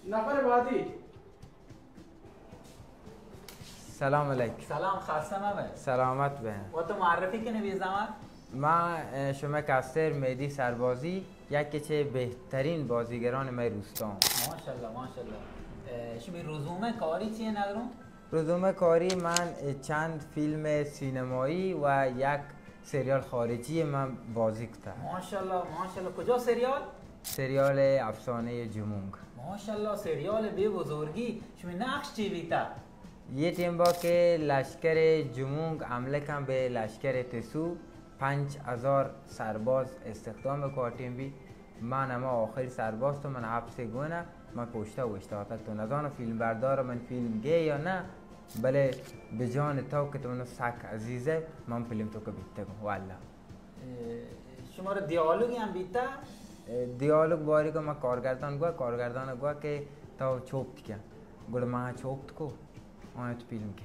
نفر بعدی. سلام علیکم. سلام خسته نباشید. سلامت به. و تو معرفی کنی بی زحمت؟ من شما کاستر مهدی سربازی یکی چه بهترین بازیگران می روستام. ماشاءالله ماشاءالله. شما رزومه کاری چیه ندارم؟ رزومه کاری من چند فیلم سینمایی و یک سریال خارجی من بازی کردم. ماشاءالله ماشاءالله. کجا سریال؟ سریال افسانه جمونگ. ماشاءالله سریال بی بزرگی. شما نقش چی بیتا؟ یه تیم با که لشکر جمونگ حمله کن به لشکر تسو 5000 سرباز استخدام کارتیم بی من اما آخر سرباز تو من حبس گونه من پشته و اشتاعتک تو نزان فیلم بردار من فیلم گه یا نه بله به جان تو که تو منو سک عزیزه من فیلم تو که بیته گم والله. شما رو دیالوگی هم بیتا؟ دیالوگ باری که من کارگردان گوه که تو چوبت کن گوڑ من چوبت کو آنه تو فیلم که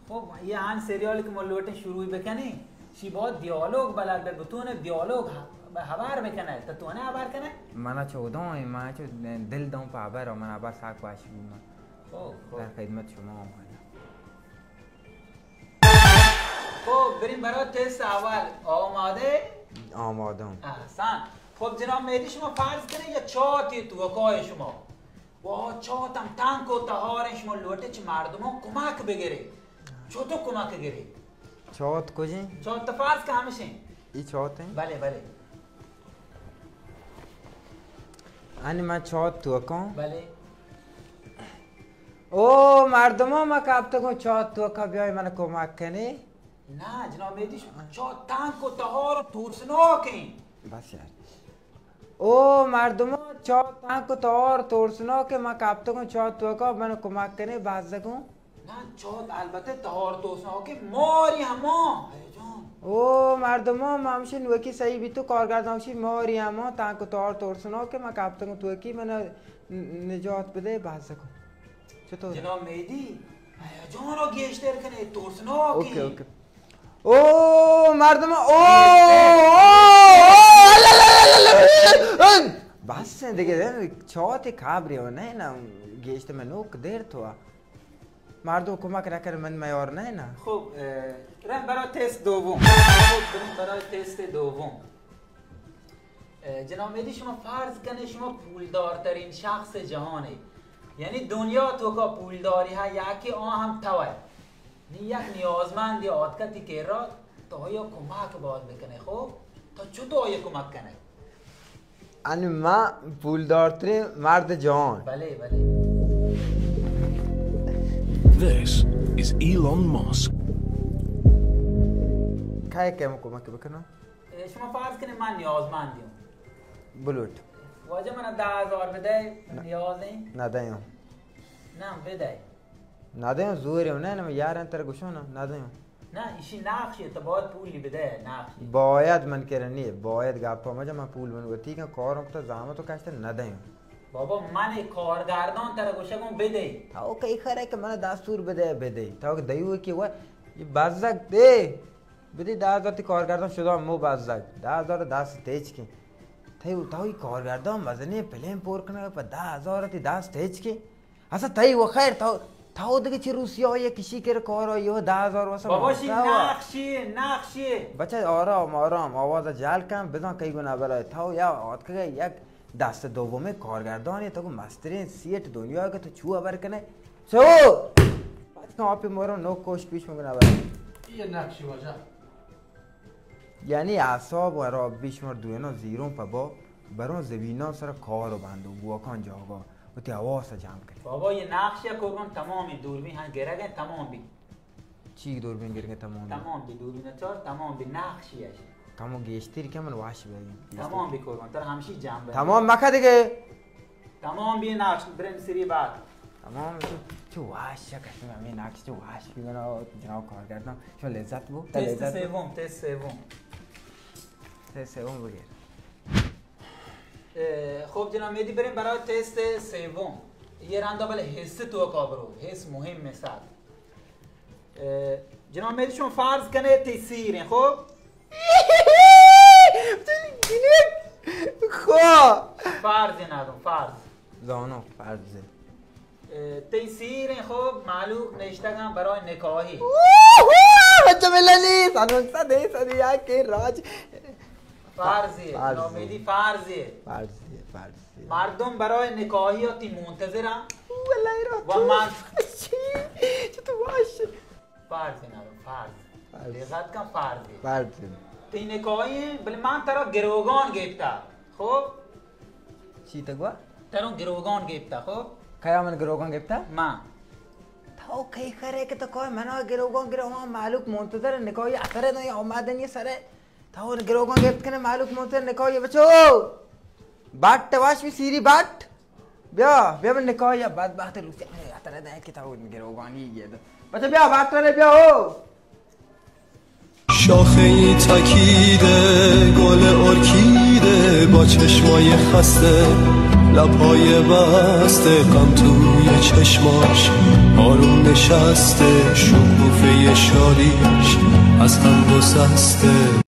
خب یه هن سریالی که ما لوٹن شروعی بکنی شی باید دیالوگ بلد بتونه دیالوگ خبر بکنه تا تو نه خبر کنه؟ من چودان من چو دل دام پا خبر و من خبر ساک باشی من در خدمت شما آمدم. خب بریم برای تست اول. آماده؟ آمادم. احسن. خب جناب مهدی شما فرض کنید یا چاتی تو وکای شما و چاتم تنک و تهار شما لوٹه چه مردم ها کمک بگیره چطور کمک گیری؟ چات کجی؟ چات فرض که همشه ای چات ہے؟ بله بله انی من چات تو کن؟ بله او مردم ها ما کبتا کن چات تو که بیای من کمک کنی؟ نه جناب مهدی شما چات تنک و تهار و ترسناکین بس یار او مردم ها چات تنک و تهار ترسناک ما کبتا کن چات تو که من کمک کنی باز کن؟ نه چات البته تهار ترسناک ماری هما او مردم ها همشین وکی صحیح بی تو کارگردان شی ماری اما تنک و تار ترسنا که من کبتا کن تو وکی من نجات بده بحث کن چطور؟ جناب مهدی جان را گیشتر کنه ترسنا اوکی کی اوکی او مردم ها بس دیگه چهات کابری و نه نه گیشت من نوک دیر تو مردم کمک نکرد من میار نه خب رم برای تست دوم خب بریم برای تست دوم جناب مهدی شما فرض کنه شما پولدارترین شخص جهانه یعنی دنیا تو که پولداری ها یکی آن هم توه یک نیازمندی آدکتی که را تا یا کمک باید بکنه خب تا چطور یا کمک کنه انی من پولدارترین مرد جهان بله بله This is Elon Musk. که کمک بکنم؟ شما فرض کنه من نیازمندیم بلوت واجه من 10,000 بده نیازی؟ ندایم نه بده ندایم زوریم نه نه یارن تر گوشونم ندایم نه ایشی نقشه تو باید پولی بده نقشه باید من کرنی باید گپا مجا من پول من وتی که کارم تو زحمتو کشته ندایم بابا من کارگردان تر گوشه کن بده تا کی خره که من دستور بده تا که دیو کی و بازک ده بدی 10,000 کارگردان شدم مو بازک 10,000 دست تیج کی تای کارگردان مزنی پلین پور کنه په 10,000 تی دست تیج کی اصلا تای و خیر تا دیگه چه روسیا یا کشی کر کارا یو 10,000 واسه بابا شی نقشی بچه آرام آواز جل کن بزن کی گونه برای تا یا آد که یک دست دومه کارگردانی تو مسترین سیت دنیا که تو چوه برکنه سو بعد که آپی مورم نو کوش پیش میگونه برای یه نقشی باشه یعنی اعصاب و را بیشمار دوینا زیرون پا با برون زبینا سر کارو بند و گواکان جاگا و تی حواس جمع کرد بابا یه نقشی کردن تمامی دوربین هم گرگن تمام بی چی دوربین گرگه تمام بی دوربین چار تمام بی نقشیش تمام گیشتری که من واش بگیم تمام بی کردن تر همشی جمع بند تمام مکه دیگه تمام بی نقش بریم سری بعد تمام تو واش کسی من نقش تو واش بیگنا جناب کارگردان شو لذت بو تست سوم تست سوم بگیر خب جناب مهدی بریم برای تست سوم یه رنده بله حس تو کابرو حس مهم مثل جناب مهدی شما فرض کنه تیسیرین خب خب فرضی ندارم فرض زانو فرزه تیسیر خب معلوم نشتگم برای نکاهی. بچه ملنی سانون سده یکی راج فرضیه فرض. نامیدی فرضیه. فرزه مردم برای نکاهی تی منتظرم والله را و من چطور باشه فرضی نرو فرض فرض. دقت کن فرضی فرزه تی نکاهی بله من ترا گروگان گیبتا خب چی تگوا؟ ترا گروگان گیبتا خب کیا من گروگان گفتا؟ من تو کی خره که تو کوی منو گروگان معلوم منتظر نکاحی اثر نه اومدن یه سره تو گروگان گفت کنه معلوم منتظر نکاحی بچو بات واش می سیری بات بیا من نکاحی بعد روسی اثر نه که تو گروگانی گید بچو بیا بات ره بیا شاخه ای تکیده گل ارکیده با چشمای خسته لبهای بسته غم توی چشماش آروم نشسته شکوفه شادیش از هم گسسته